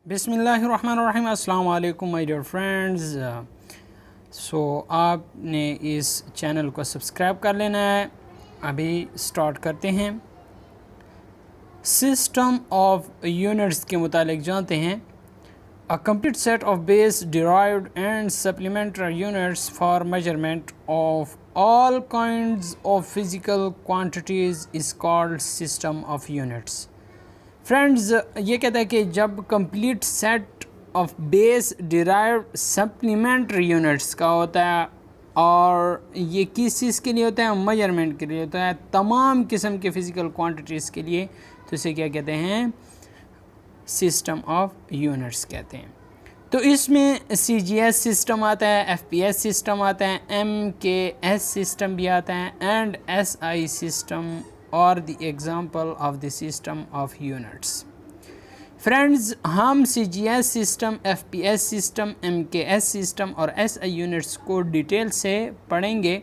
बिस्मिल्लाहिर्रहमानिर्रहीम। अस्सलाम वालेकुम माय डियर फ्रेंड्स। आपने इस चैनल को सब्सक्राइब कर लेना है। अभी स्टार्ट करते हैं। सिस्टम ऑफ यूनिट्स के मुतालिक जानते हैं। A complete set of base derived and supplementary units for measurement of all kinds of physical quantities is called system of units. Friends, ये कहता है कि जब complete set of base derived supplementary units का होता है, और ये किस चीज़ के लिए होता है? मेजरमेंट के लिए होता है, तमाम किस्म के फिज़िकल क्वांटिटीज़ के लिए। तो इसे क्या कहते हैं? सिस्टम ऑफ यूनिट्स कहते हैं। तो इसमें CGS सिस्टम आता है, FPS सिस्टम आता है, MKS सिस्टम भी आता है, एंड SI सिस्टम और the example of the system of units. Friends, हम CGS system, FPS system, MKS system और SI यूनिट्स को डिटेल से पढ़ेंगे।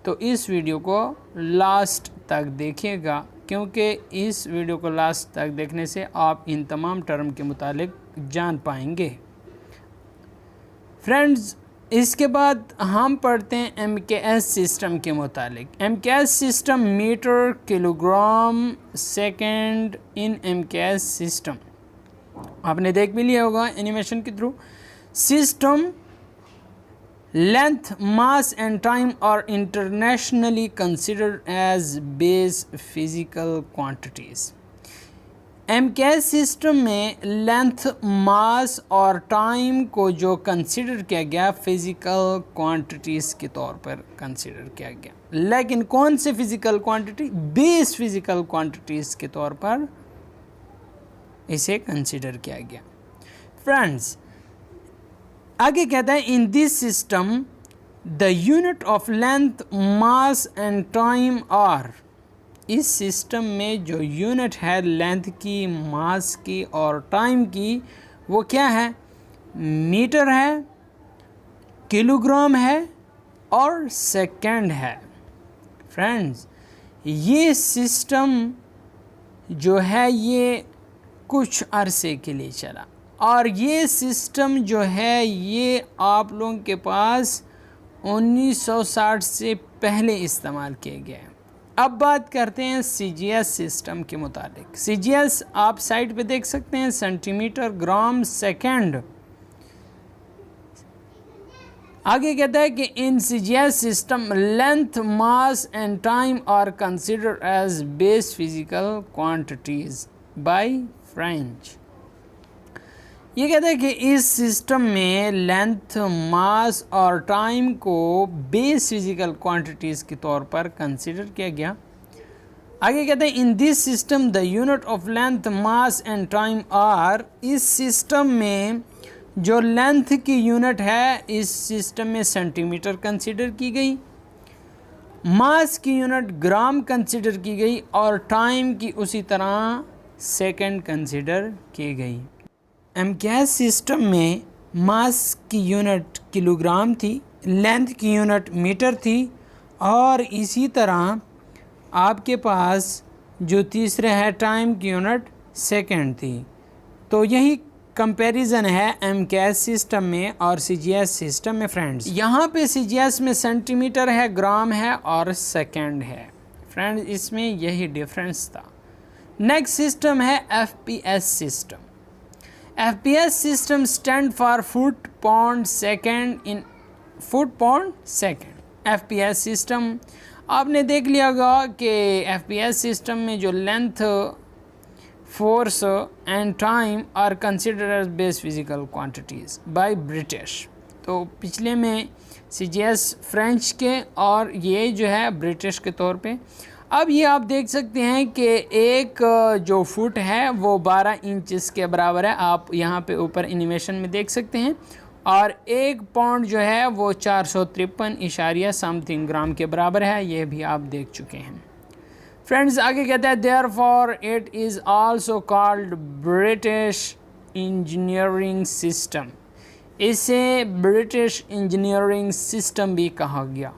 तो इस वीडियो को लास्ट तक देखिएगा, क्योंकि इस वीडियो को लास्ट तक देखने से आप इन तमाम टर्म के मुतालिक जान पाएंगे। फ्रेंड्स, इसके बाद हम पढ़ते हैं MKS सिस्टम के मुतालिक। MKS system metre, kilogram, second in MKS system आपने देख भी लिया होगा एनिमेशन के through. System length, mass and time are internationally considered as base physical quantities. MKS system में लेंथ, मास और टाइम को जो कंसिडर किया गया, फिज़िकल क्वांटिटीज़ के तौर पर कंसिडर किया गया। लेकिन कौन से physical quantity? Base physical quantities के तौर पर इसे कंसिडर किया गया। फ्रेंड्स, आगे कहता है, in this system the unit of length, mass and time are. इस सिस्टम में जो यूनिट है लेंथ की, मास की और टाइम की, वो क्या है? मीटर है, किलोग्राम है और सेकंड है। फ्रेंड्स, ये सिस्टम जो है ये कुछ अरसे के लिए चला, और ये सिस्टम जो है ये आप लोगों के पास 1960 से पहले इस्तेमाल किए गए। अब बात करते हैं CGS सिस्टम के मुतालिक। CGS आप साइड पे देख सकते हैं, सेंटीमीटर, ग्राम, सेकंड। आगे कहता है कि in CGS system length, mass and time are considered as base physical quantities by French. ये कहता है कि इस सिस्टम में लेंथ, मास और टाइम को बेस फिजिकल क्वांटिटीज़ के तौर पर कंसिडर किया गया। आगे कहते हैं, in this system the unit of length, mass and time are. इस सिस्टम में जो लेंथ की यूनिट है, इस सिस्टम में सेंटीमीटर कंसिडर की गई, मास की यूनिट ग्राम कंसिडर की गई और टाइम की उसी तरह सेकंड कंसिडर की गई। MKS सिस्टम में मास की यूनिट किलोग्राम थी, लेंथ की यूनिट मीटर थी, और इसी तरह आपके पास जो तीसरे है टाइम की यूनिट सेकंड थी। तो यही कंपैरिजन है MKS सिस्टम में और CGS सिस्टम में। फ्रेंड्स, यहाँ पे CGS में सेंटीमीटर है, ग्राम है और सेकंड है। फ्रेंड्स, इसमें यही डिफरेंस था। नेक्स्ट सिस्टम है FPS system. FPS system stand for foot pound second in foot pound second. FPS system आपने देख लिया होगा कि FPS सिस्टम में जो length, force and time are considered as base physical quantities by British. तो पिछले में CGS फ्रेंच के, और ये जो है ब्रिटिश के तौर पे। अब ये आप देख सकते हैं कि एक जो फुट है वो 12 इंचेस के बराबर है, आप यहाँ पे ऊपर एनिमेशन में देख सकते हैं, और एक पाउंड जो है वो 453 समथिंग ग्राम के बराबर है, ये भी आप देख चुके हैं। फ्रेंड्स, आगे कहता है, therefore it is also called British engineering system. इसे ब्रिटिश इंजीनियरिंग सिस्टम भी कहा गया।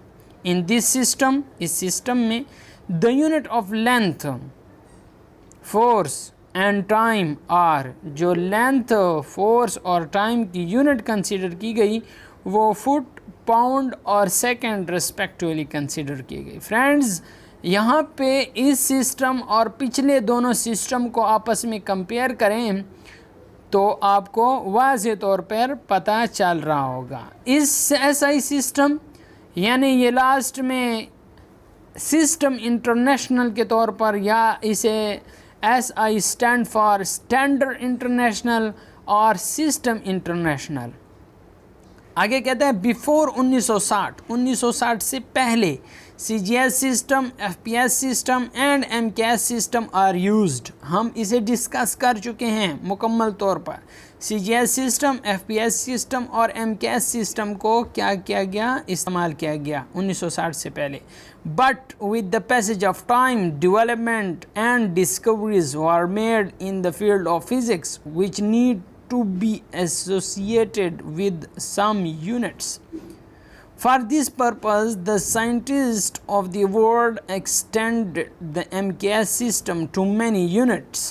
इन दिस सिस्टम, इस सिस्टम में the unit of length, force and time are, जो लेंथ, फोर्स और टाइम की यूनिट कंसीडर की गई वो फुट, पाउंड और सेकंड रिस्पेक्टिवली कंसीडर की गई। फ्रेंड्स, यहाँ पे इस सिस्टम और पिछले दोनों सिस्टम को आपस में कंपेयर करें तो आपको वाज़े तौर पर पता चल रहा होगा। इस SI सिस्टम यानी ये लास्ट में सिस्टम इंटरनेशनल के तौर पर, या इसे SI stand for standard international और सिस्टम इंटरनेशनल। आगे कहते हैं बिफोर 1960 से पहले CGS system, FPS system and MKS system are used. हम इसे डिस्कस कर चुके हैं मुकम्मल तौर पर। CGS सिस्टम, FPS सिस्टम और MKS सिस्टम को क्या किया गया, इस्तेमाल किया गया 1960 से पहले। But with the passage of time, development and discoveries were made in the field of physics which need to be associated with some units. For this purpose, the scientists of the world extended the MKS system to many units.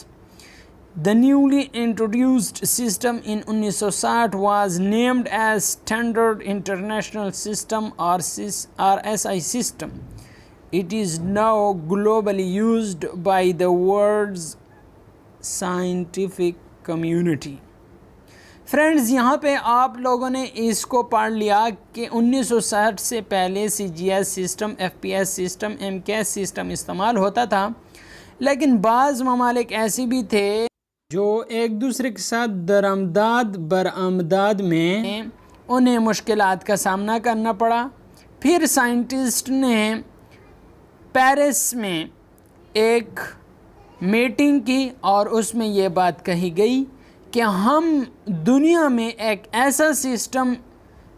The newly introduced system in 1960 was named as Standard International System or SI system. It is now globally used by the world's scientific community. Friends, यहाँ पे आप लोगों ने इसको पढ़ लिया कि 1960 से पहले CGS system, FPS system, MKS system इस्तेमाल होता था, लेकिन बाज़ ममालिक ऐसे भी थे जो एक दूसरे के साथ दरआमदाद बरामदाद में उन्हें मुश्किलात का सामना करना पड़ा। फिर साइंटिस्ट ने पेरिस में एक मीटिंग की और उसमें ये बात कही गई कि हम दुनिया में एक ऐसा सिस्टम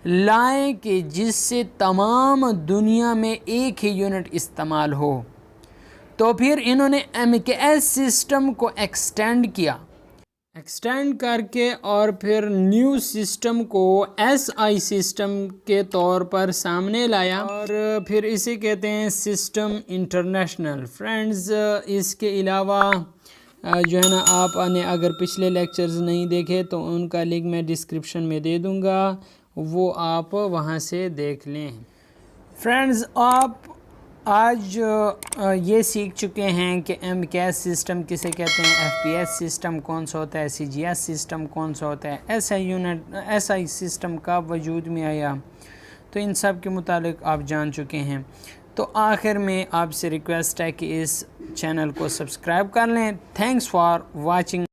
लाएं कि जिससे तमाम दुनिया में एक ही यूनिट इस्तेमाल हो। तो फिर इन्होंने MKS सिस्टम को एक्सटेंड किया, एक्सटेंड करके और फिर न्यू सिस्टम को SI सिस्टम के तौर पर सामने लाया और फिर इसे कहते हैं सिस्टम इंटरनेशनल। फ्रेंड्स, इसके अलावा जो है ना, आपने अगर पिछले लेक्चर्स नहीं देखे तो उनका लिंक मैं डिस्क्रिप्शन में दे दूंगा, वो आप वहां से देख लें। फ्रेंड्स, आप आज ये सीख चुके हैं कि MKS सिस्टम किसे कहते हैं, FPS सिस्टम कौन सा होता है, CGS सिस्टम कौन सा होता है, SI सिस्टम का वजूद में आया, तो इन सब के मुतालिक आप जान चुके हैं। तो आखिर में आपसे रिक्वेस्ट है कि इस चैनल को सब्सक्राइब कर लें। Thanks for watching.